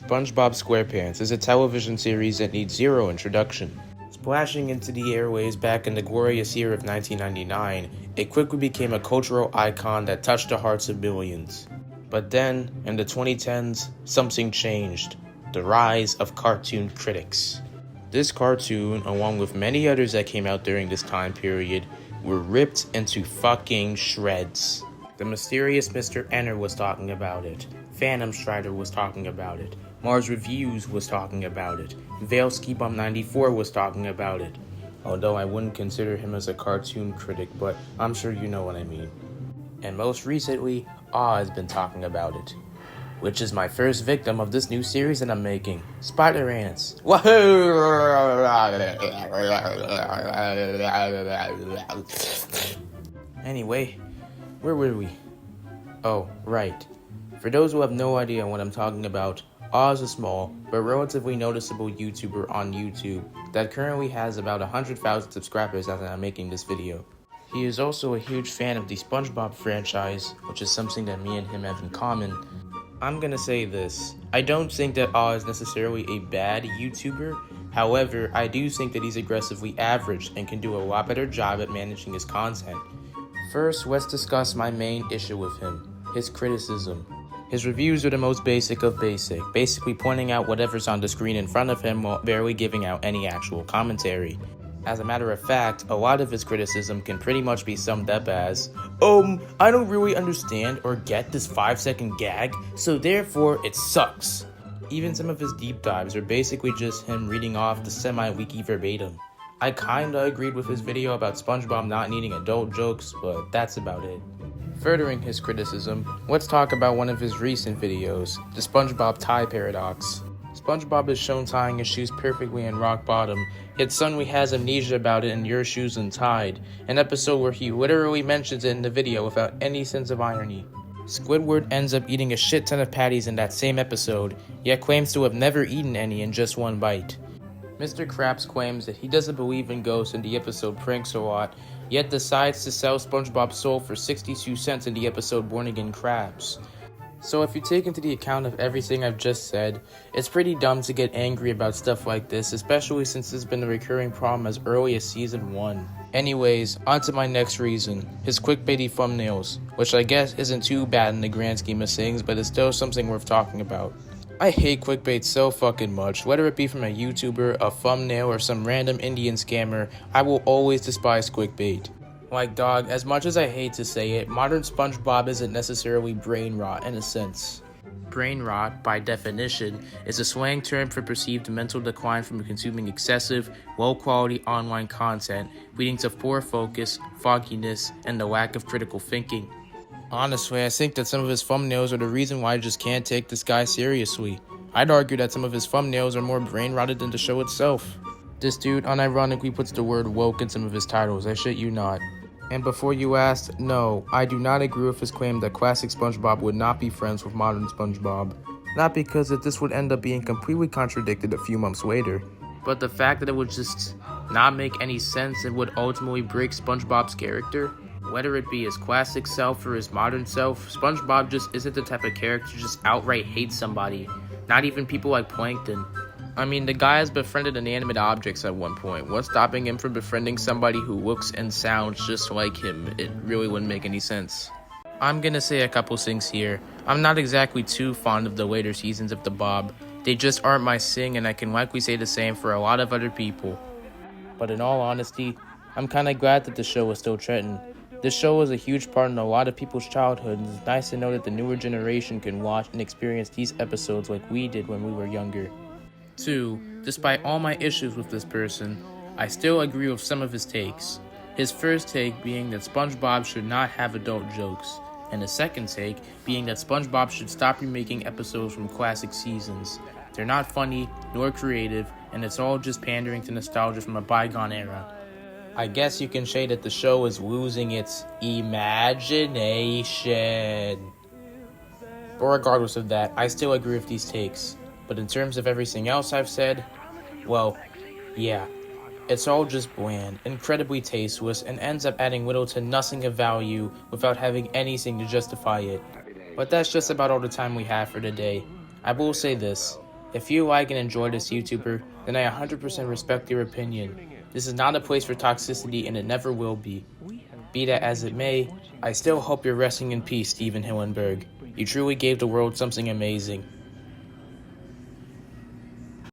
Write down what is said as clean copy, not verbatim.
SpongeBob SquarePants is a television series that needs zero introduction. Splashing into the airwaves back in the glorious year of 1999, it quickly became a cultural icon that touched the hearts of millions. But then, in the 2010s, something changed. The rise of cartoon critics. This cartoon, along with many others that came out during this time period, were ripped into fucking shreds. The mysterious Mr. Enner was talking about it. Phantom Strider was talking about it. Mars Reviews was talking about it. Veilski Bum 94 was talking about it. Although I wouldn't consider him as a cartoon critic, but I'm sure you know what I mean. And most recently, Aw has been talking about it. Which is my first victim of this new series that I'm making. Rants. Anyway, where were we? Oh, right. For those who have no idea what I'm talking about, Aw is a small, but relatively noticeable YouTuber on YouTube that currently has about 100,000 subscribers as I'm making this video. He is also a huge fan of the SpongeBob franchise, which is something that me and him have in common. I'm gonna say this, I don't think that Aw is necessarily a bad YouTuber, however, I do think that he's aggressively average and can do a lot better job at managing his content. First, let's discuss my main issue with him, his criticism. His reviews are the most basic of basic, basically pointing out whatever's on the screen in front of him while barely giving out any actual commentary. As a matter of fact, a lot of his criticism can pretty much be summed up as, I don't really understand or get this 5-second gag, so therefore it sucks. Even some of his deep dives are basically just him reading off the semi-wiki verbatim. I kinda agreed with his video about SpongeBob not needing adult jokes, but that's about it. Furthering his criticism, let's talk about one of his recent videos, the SpongeBob tie paradox. SpongeBob is shown tying his shoes perfectly in rock bottom, yet suddenly has amnesia about it in Your Shoes Untied, an episode where he literally mentions it in the video without any sense of irony. Squidward ends up eating a shit ton of patties in that same episode, yet claims to have never eaten any in just one bite. Mr. Krabs claims that he doesn't believe in ghosts in the episode Pranks a Lot, yet decides to sell SpongeBob's soul for 62 cents in the episode Born Again Krabs. So if you take into the account of everything I've just said, it's pretty dumb to get angry about stuff like this, especially since it's been a recurring problem as early as season 1. Anyways, on to my next reason, his clickbaity thumbnails, which I guess isn't too bad in the grand scheme of things, but it's still something worth talking about. I hate clickbait so fucking much, whether it be from a YouTuber, a thumbnail, or some random Indian scammer, I will always despise clickbait. Like dog, as much as I hate to say it, modern SpongeBob isn't necessarily brain rot in a sense. Brain rot, by definition, is a slang term for perceived mental decline from consuming excessive, low-quality online content, leading to poor focus, fogginess, and the lack of critical thinking. Honestly, I think that some of his thumbnails are the reason why I just can't take this guy seriously. I'd argue that some of his thumbnails are more brain rotted than the show itself. This dude unironically puts the word woke in some of his titles, I shit you not. And before you asked, no, I do not agree with his claim that classic SpongeBob would not be friends with modern SpongeBob. Not because that this would end up being completely contradicted a few months later, but the fact that it would just not make any sense and would ultimately break SpongeBob's character. Whether it be his classic self or his modern self, SpongeBob just isn't the type of character to just outright hate somebody, not even people like Plankton. I mean, the guy has befriended inanimate objects at one point. What's stopping him from befriending somebody who looks and sounds just like him? It really wouldn't make any sense. I'm gonna say a couple things here. I'm not exactly too fond of the later seasons of the Bob. They just aren't my thing, and I can likely say the same for a lot of other people. But in all honesty, I'm kinda glad that the show is still trending. This show is a huge part in a lot of people's childhood, and it's nice to know that the newer generation can watch and experience these episodes like we did when we were younger. 2. Despite all my issues with this person, I still agree with some of his takes. His first take being that SpongeBob should not have adult jokes, and the second take being that SpongeBob should stop remaking episodes from classic seasons. They're not funny, nor creative, and it's all just pandering to nostalgia from a bygone era. I guess you can say that the show is losing its imagination. But regardless of that, I still agree with these takes. But in terms of everything else I've said, well, yeah. It's all just bland, incredibly tasteless, and ends up adding little to nothing of value without having anything to justify it. But that's just about all the time we have for today. I will say this, If you like and enjoy this YouTuber, then I 100% respect your opinion. This is not a place for toxicity and it never will be. Be that as it may, I still hope you're resting in peace, Steven Hillenberg. You truly gave the world something amazing.